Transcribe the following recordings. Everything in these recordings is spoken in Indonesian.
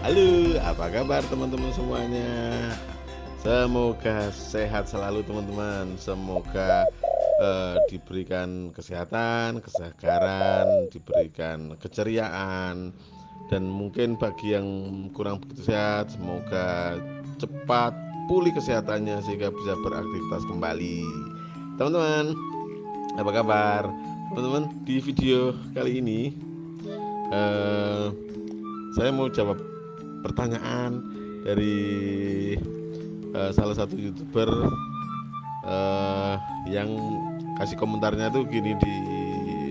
Halo, apa kabar teman-teman semuanya? Semoga sehat selalu teman-teman. Semoga diberikan kesehatan, kesegaran, diberikan keceriaan. Dan mungkin bagi yang kurang begitu sehat, semoga cepat pulih kesehatannya sehingga bisa beraktivitas kembali. Teman-teman, apa kabar? Teman-teman, di video kali ini eh, saya mau jawab pertanyaan dari salah satu YouTuber yang kasih komentarnya tuh gini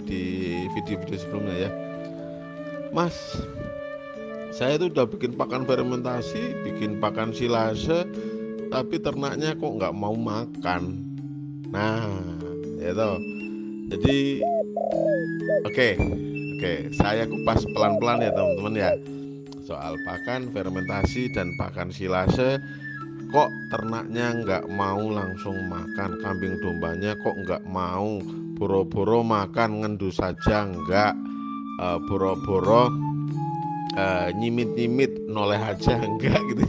di video-video sebelumnya ya. Mas, saya tuh udah bikin pakan fermentasi, bikin pakan silase, tapi ternaknya kok nggak mau makan. Nah, itu. Jadi, oke, saya kupas pelan-pelan ya teman-teman ya. Soal pakan fermentasi dan pakan silase, kok ternaknya nggak mau langsung makan, kambing dombanya kok nggak mau, boro-boro makan ngendus saja nggak, boro-boro nyimit-nyimit noleh aja enggak gitu.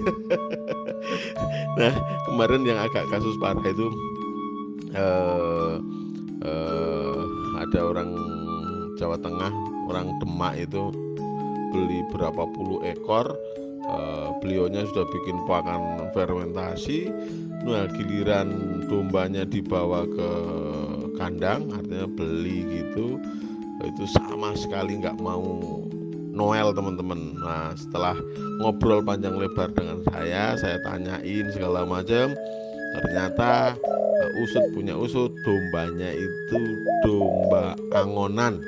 Nah, kemarin yang agak kasus parah itu eh, ada orang Jawa Tengah, orang Demak itu beli berapa puluh ekor. Beliaunya sudah bikin pakan fermentasi. Nah, giliran dombanya dibawa ke kandang, artinya beli gitu, itu sama sekali nggak mau Noel teman-teman. Nah, setelah ngobrol panjang lebar dengan saya tanyain segala macam, ternyata usut punya usut, dombanya itu domba angonan.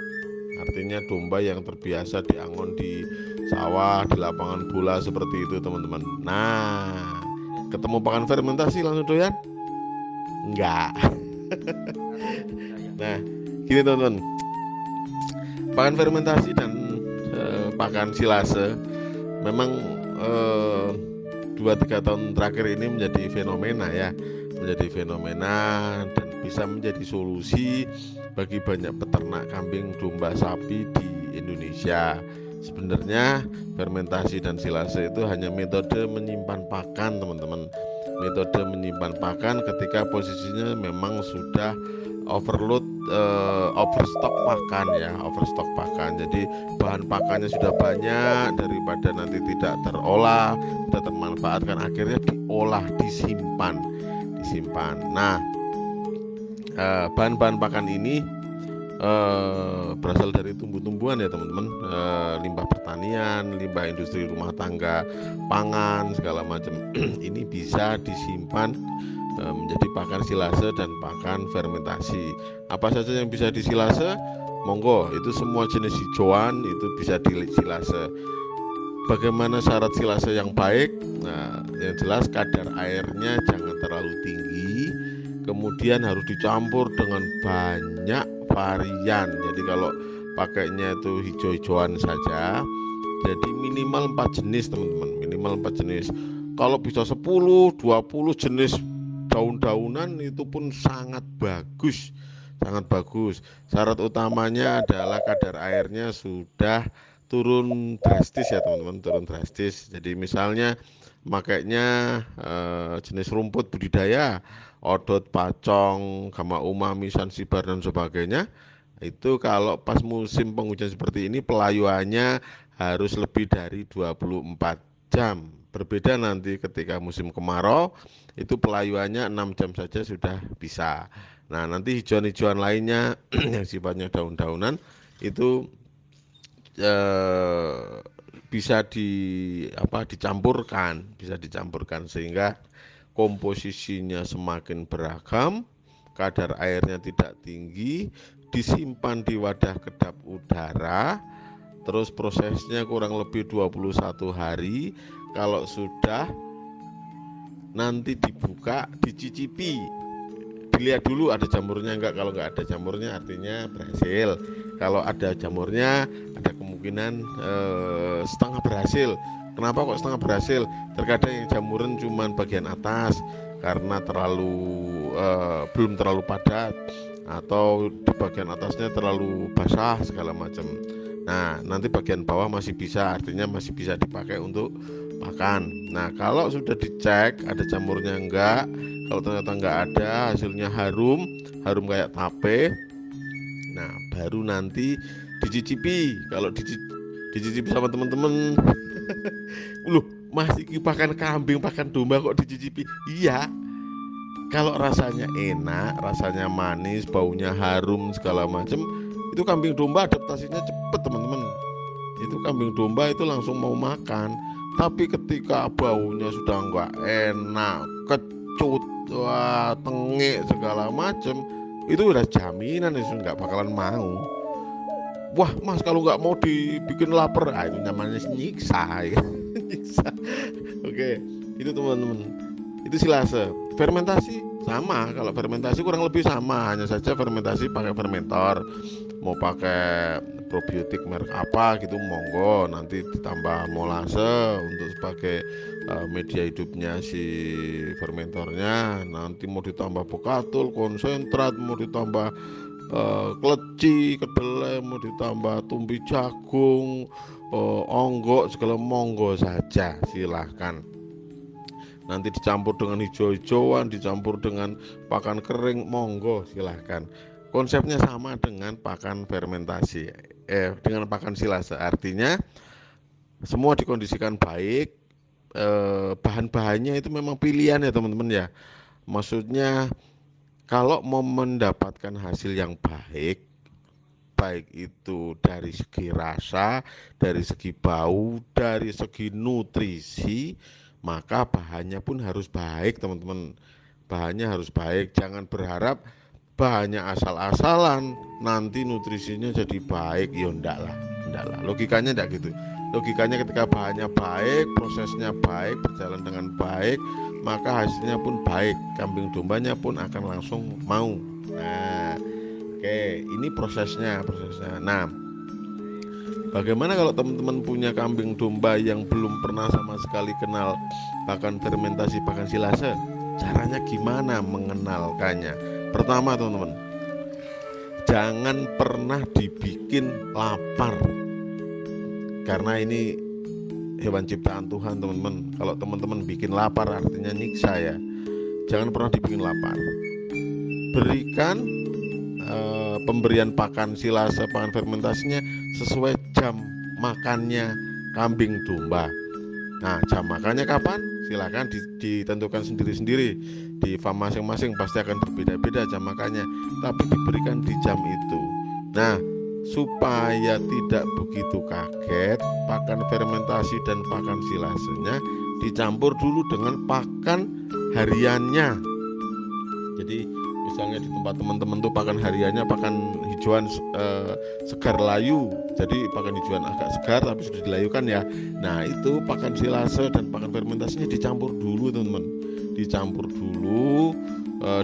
Artinya domba yang terbiasa diangon di sawah, di lapangan bola seperti itu teman-teman. Nah, ketemu pakan fermentasi langsung doyan? Enggak. Nah, gini teman-teman, pakan fermentasi dan pakan silase memang 2-3 tahun terakhir ini menjadi fenomena ya, dan bisa menjadi solusi bagi banyak peternak kambing, domba, sapi di Indonesia. Sebenarnya fermentasi dan silase itu hanya metode menyimpan pakan teman-teman, metode menyimpan pakan ketika posisinya memang sudah overload, overstock pakan. Jadi bahan pakannya sudah banyak, daripada nanti tidak terolah, tidak termanfaatkan, akhirnya diolah, disimpan. Nah, bahan-bahan pakan ini berasal dari tumbuh-tumbuhan ya teman-teman, limbah pertanian, limbah industri rumah tangga, pangan segala macam. Ini bisa disimpan menjadi pakan silase dan pakan fermentasi. Apa saja yang bisa disilase? Monggo, itu semua jenis hijauan itu bisa disilase. Bagaimana syarat silase yang baik? Nah, yang jelas kadar airnya jangan terlalu tinggi, kemudian harus dicampur dengan banyak varian. Jadi kalau pakainya itu hijau-hijauan saja, jadi minimal 4 jenis teman-teman, minimal 4 jenis. Kalau bisa 10, 20 jenis daun-daunan itu pun sangat bagus. Syarat utamanya adalah kadar airnya sudah turun drastis ya teman-teman, turun drastis. Jadi misalnya makainya jenis rumput budidaya, odot, pacong, gama umami, sansibar dan sebagainya. Itu kalau pas musim penghujan seperti ini pelayuannya harus lebih dari 24 jam. Berbeda nanti ketika musim kemarau, itu pelayuannya 6 jam saja sudah bisa. Nah, nanti hijauan-hijauan lainnya yang sifatnya daun-daunan itu bisa dicampurkan sehingga komposisinya semakin beragam, kadar airnya tidak tinggi, disimpan di wadah kedap udara, terus prosesnya kurang lebih 21 hari. Kalau sudah, nanti dibuka, dicicipi, dilihat dulu ada jamurnya enggak. Kalau enggak ada jamurnya artinya berhasil. Kalau ada jamurnya, ada kemungkinan setengah berhasil. Kenapa kok setengah berhasil? Terkadang yang jamuran cuma bagian atas karena belum terlalu padat, atau di bagian atasnya terlalu basah segala macam. Nah, nanti bagian bawah masih bisa, artinya masih bisa dipakai untuk pakan. Nah, kalau sudah dicek ada jamurnya enggak, kalau ternyata enggak ada, hasilnya harum, harum kayak tape. Nah, baru nanti dicicipi. Kalau dicicipi sama teman-teman, loh, Mas iki pakan kambing, pakan domba kok dicicipi? Iya, kalau rasanya enak, rasanya manis, baunya harum segala macam, itu kambing domba adaptasinya cepet teman-teman. Itu kambing domba itu langsung mau makan. Tapi ketika baunya sudah nggak enak, kecut, wah, tengik segala macam, itu udah jaminan itu nggak bakalan mau. Wah Mas, kalau nggak mau dibikin lapar, itu namanya nyiksa ya. Nyiksa. Oke, itu teman-teman, itu silase. Fermentasi sama, kalau fermentasi kurang lebih sama, hanya saja fermentasi pakai fermentor. Mau pakai probiotik merek apa gitu monggo, nanti ditambah molase untuk sebagai media hidupnya si fermentornya. Nanti mau ditambah bekatul, konsentrat, mau ditambah kleci, kedelai, mau ditambah tumpi jagung, onggok, segala monggo saja, silahkan. Nanti dicampur dengan hijau-hijauan, dicampur dengan pakan kering, monggo silahkan. Konsepnya sama dengan pakan fermentasi, dengan pakan silase. Artinya semua dikondisikan baik, bahan-bahannya itu memang pilihan ya teman-teman ya. Maksudnya kalau mau mendapatkan hasil yang baik, baik itu dari segi rasa, dari segi bau, dari segi nutrisi, maka bahannya pun harus baik teman-teman. Bahannya harus baik, jangan berharap bahannya asal-asalan nanti nutrisinya jadi baik. Ya enggak lah, logikanya enggak gitu. Logikanya ketika bahannya baik, prosesnya baik, berjalan dengan baik, maka hasilnya pun baik, kambing dombanya pun akan langsung mau. Nah, oke, ini prosesnya. Nah, bagaimana kalau teman-teman punya kambing domba yang belum pernah sama sekali kenal pakan fermentasi, pakan silase? Caranya gimana mengenalkannya? Pertama teman-teman, jangan pernah dibikin lapar, karena ini hewan ciptaan Tuhan teman-teman. Kalau teman-teman bikin lapar artinya nyiksa ya. Jangan pernah dibikin lapar. Berikan pemberian pakan silase, pakan fermentasinya sesuai jam makannya kambing domba. Nah, jam makannya kapan? Silakan ditentukan sendiri-sendiri. Di farm masing-masing pasti akan berbeda-beda jam makannya, tapi diberikan di jam itu. Nah, supaya tidak begitu kaget, pakan fermentasi dan pakan silasenya dicampur dulu dengan pakan hariannya. Jadi misalnya di tempat teman-teman tuh pakan hariannya pakan hijauan segar layu, jadi pakan hijauan agak segar tapi sudah dilayukan ya. Nah, itu pakan silase dan pakan fermentasinya dicampur dulu teman-teman, dicampur dulu,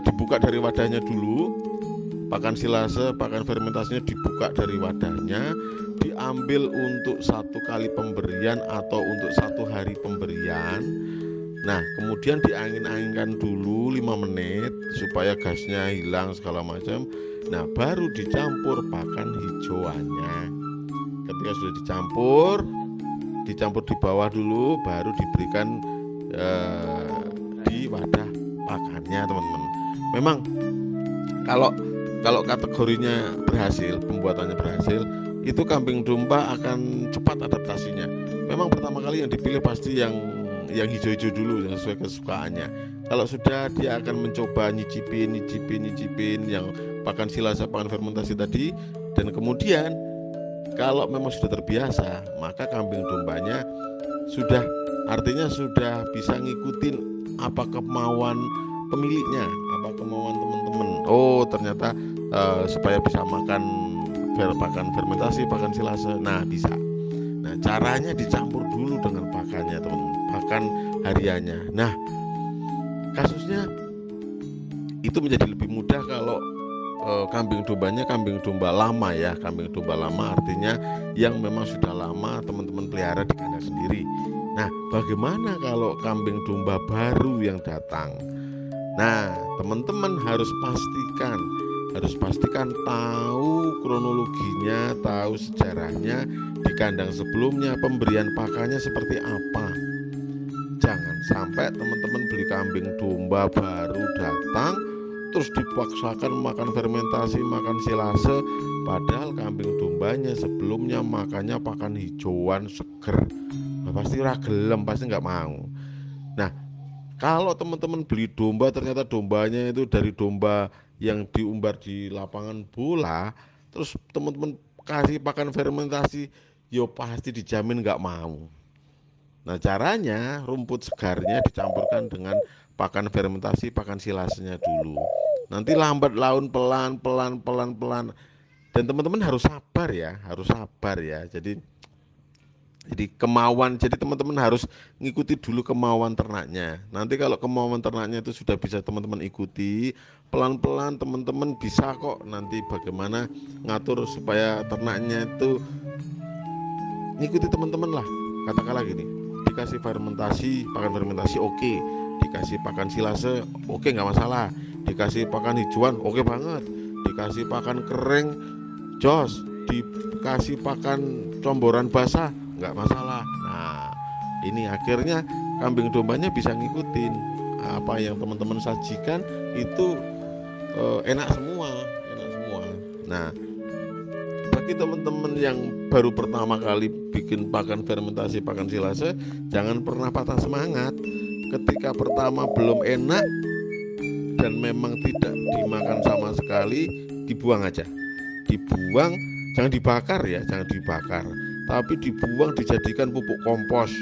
dibuka dari wadahnya dulu. Pakan silase, pakan fermentasinya dibuka dari wadahnya, diambil untuk 1 kali pemberian atau untuk 1 hari pemberian. Nah, kemudian diangin-anginkan dulu 5 menit supaya gasnya hilang segala macam. Nah, baru dicampur pakan hijauannya. Ketika sudah dicampur di bawah dulu, baru diberikan di wadah pakannya teman-teman. Memang kalau kategorinya berhasil, pembuatannya berhasil, itu kambing domba akan cepat adaptasinya. Memang pertama kali yang dipilih pasti yang hijau-hijau dulu, yang sesuai kesukaannya. Kalau sudah, dia akan mencoba nyicipin yang pakan silase, pakan fermentasi tadi, dan kemudian kalau memang sudah terbiasa, maka kambing dombanya sudah, artinya sudah bisa ngikutin apa kemauan pemiliknya, apa kemauan teman-teman. Oh, ternyata supaya bisa makan pakan fermentasi, pakan silase. Nah, bisa. Nah, caranya dicampur dulu dengan pakannya teman-teman, pakan hariannya. Nah, kasusnya itu menjadi lebih mudah kalau kambing dombanya kambing domba lama ya. Kambing domba lama artinya yang memang sudah lama teman-teman pelihara di kandang sendiri. Nah, bagaimana kalau kambing domba baru yang datang? Nah, teman-teman harus pastikan harus pastikan tahu kronologinya, tahu sejarahnya di kandang sebelumnya, pemberian pakannya seperti apa. Jangan sampai teman-teman beli kambing domba baru datang terus dipaksakan makan fermentasi, makan silase, padahal kambing dombanya sebelumnya makannya pakan hijauan seger. Nah, pasti ragelem, pasti nggak mau. Nah, kalau teman-teman beli domba ternyata dombanya itu dari domba yang diumbar di lapangan bola, terus teman-teman kasih pakan fermentasi, yo pasti dijamin nggak mau. Nah, caranya rumput segarnya dicampurkan dengan pakan fermentasi, pakan silasenya dulu. Nanti lambat laun pelan. Dan teman-teman harus sabar ya, Jadi teman-teman harus ngikuti dulu kemauan ternaknya. Nanti kalau kemauan ternaknya itu sudah bisa teman-teman ikuti, pelan-pelan teman-teman bisa kok nanti bagaimana ngatur supaya ternaknya itu ngikuti teman-teman lah. Katakanlah gini, dikasih pakan fermentasi oke, dikasih pakan silase oke, nggak masalah, dikasih pakan hijauan oke banget, dikasih pakan kering jos, dikasih pakan comboran basah nggak masalah. Nah, ini akhirnya kambing dombanya bisa ngikutin apa yang teman-teman sajikan itu, enak semua. Nah, bagi teman-teman yang baru pertama kali bikin pakan fermentasi, pakan silase, jangan pernah patah semangat. Ketika pertama belum enak dan memang tidak dimakan sama sekali, dibuang aja. Dibuang, jangan dibakar ya, tapi dibuang, dijadikan pupuk kompos.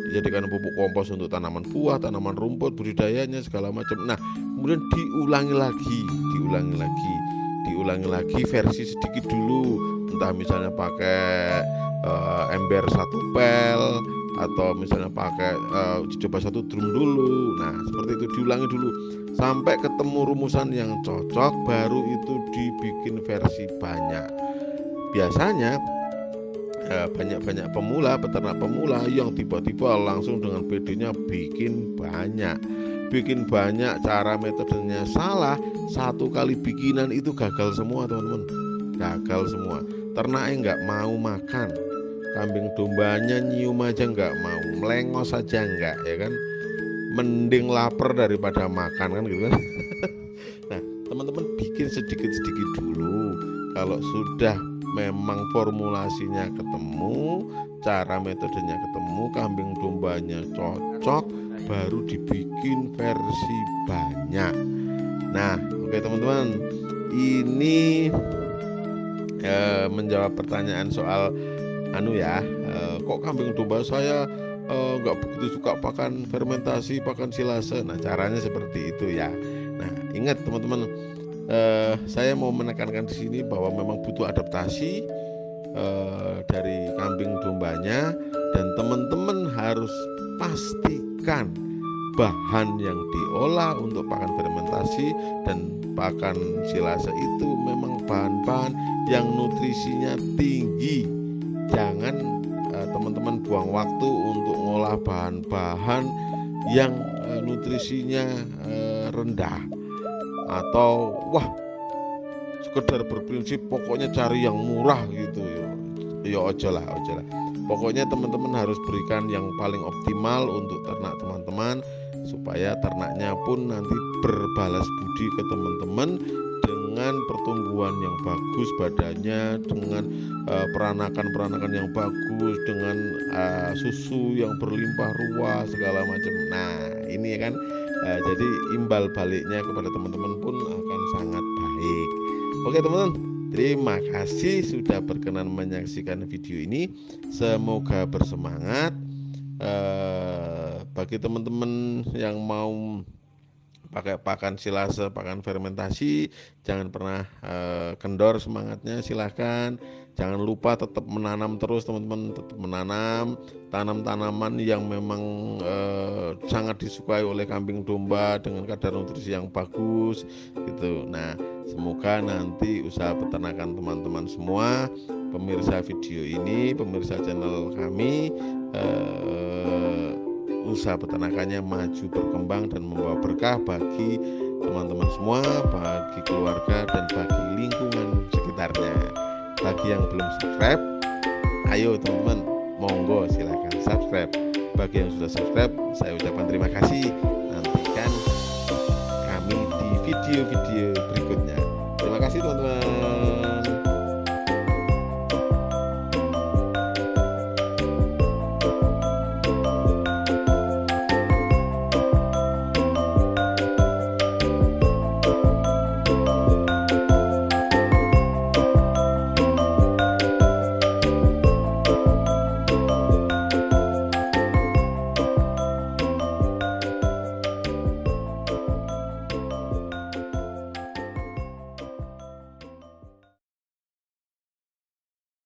Dijadikan pupuk kompos untuk tanaman buah, tanaman rumput, budidayanya segala macam. Nah, kemudian diulangi lagi versi sedikit dulu, entah misalnya pakai ember 1 pel atau misalnya pakai coba 1 drum dulu. Nah, seperti itu diulangi dulu sampai ketemu rumusan yang cocok, baru itu dibikin versi banyak. Biasanya banyak peternak pemula yang tiba-tiba langsung dengan PD-nya bikin banyak, cara metodenya salah, 1 kali bikinan itu gagal semua teman-teman, ternaknya nggak mau makan, kambing dombanya nyium aja nggak mau, melengos aja nggak, ya kan, mending lapar daripada makan kan gitu kan. Nah, teman-teman bikin sedikit-sedikit dulu, kalau sudah memang formulasinya ketemu, cara metodenya ketemu, kambing dombanya cocok, baru dibikin versi banyak. Nah, oke teman-teman, ini menjawab pertanyaan soal kok kambing domba saya nggak begitu suka pakan fermentasi, pakan silase. Nah, caranya seperti itu ya. Nah, ingat teman-teman, saya mau menekankan di sini bahwa memang butuh adaptasi dari kambing dombanya, dan teman-teman harus pastikan bahan yang diolah untuk pakan fermentasi dan pakan silase itu memang bahan-bahan yang nutrisinya tinggi. Jangan teman-teman buang waktu untuk ngolah bahan-bahan yang nutrisinya rendah, atau sekedar berprinsip pokoknya cari yang murah gitu ya ojo lah. Pokoknya teman-teman harus berikan yang paling optimal untuk ternak teman-teman, supaya ternaknya pun nanti berbalas budi ke teman-teman dengan pertumbuhan yang bagus badannya, dengan peranakan yang bagus, dengan susu yang berlimpah ruah segala macam. Nah, ini ya kan, jadi imbal baliknya kepada teman-teman pun akan sangat baik. Oke teman-teman, terima kasih sudah berkenan menyaksikan video ini. Semoga bersemangat. Bagi teman-teman yang mau pakai pakan silase, pakan fermentasi, jangan pernah kendor semangatnya, silahkan. Jangan lupa tetap menanam terus teman-teman, tetap menanam, tanam tanaman yang memang sangat disukai oleh kambing domba dengan kadar nutrisi yang bagus gitu. Nah, semoga nanti usaha peternakan teman-teman semua, pemirsa video ini, pemirsa channel kami, usaha peternakannya maju berkembang dan membawa berkah bagi teman-teman semua, bagi keluarga dan bagi lingkungan sekitarnya. Bagi yang belum subscribe, ayo teman-teman, monggo silakan subscribe. Bagi yang sudah subscribe, saya ucapkan terima kasih. Nantikan kami di video-video berikutnya. Terima kasih teman-teman.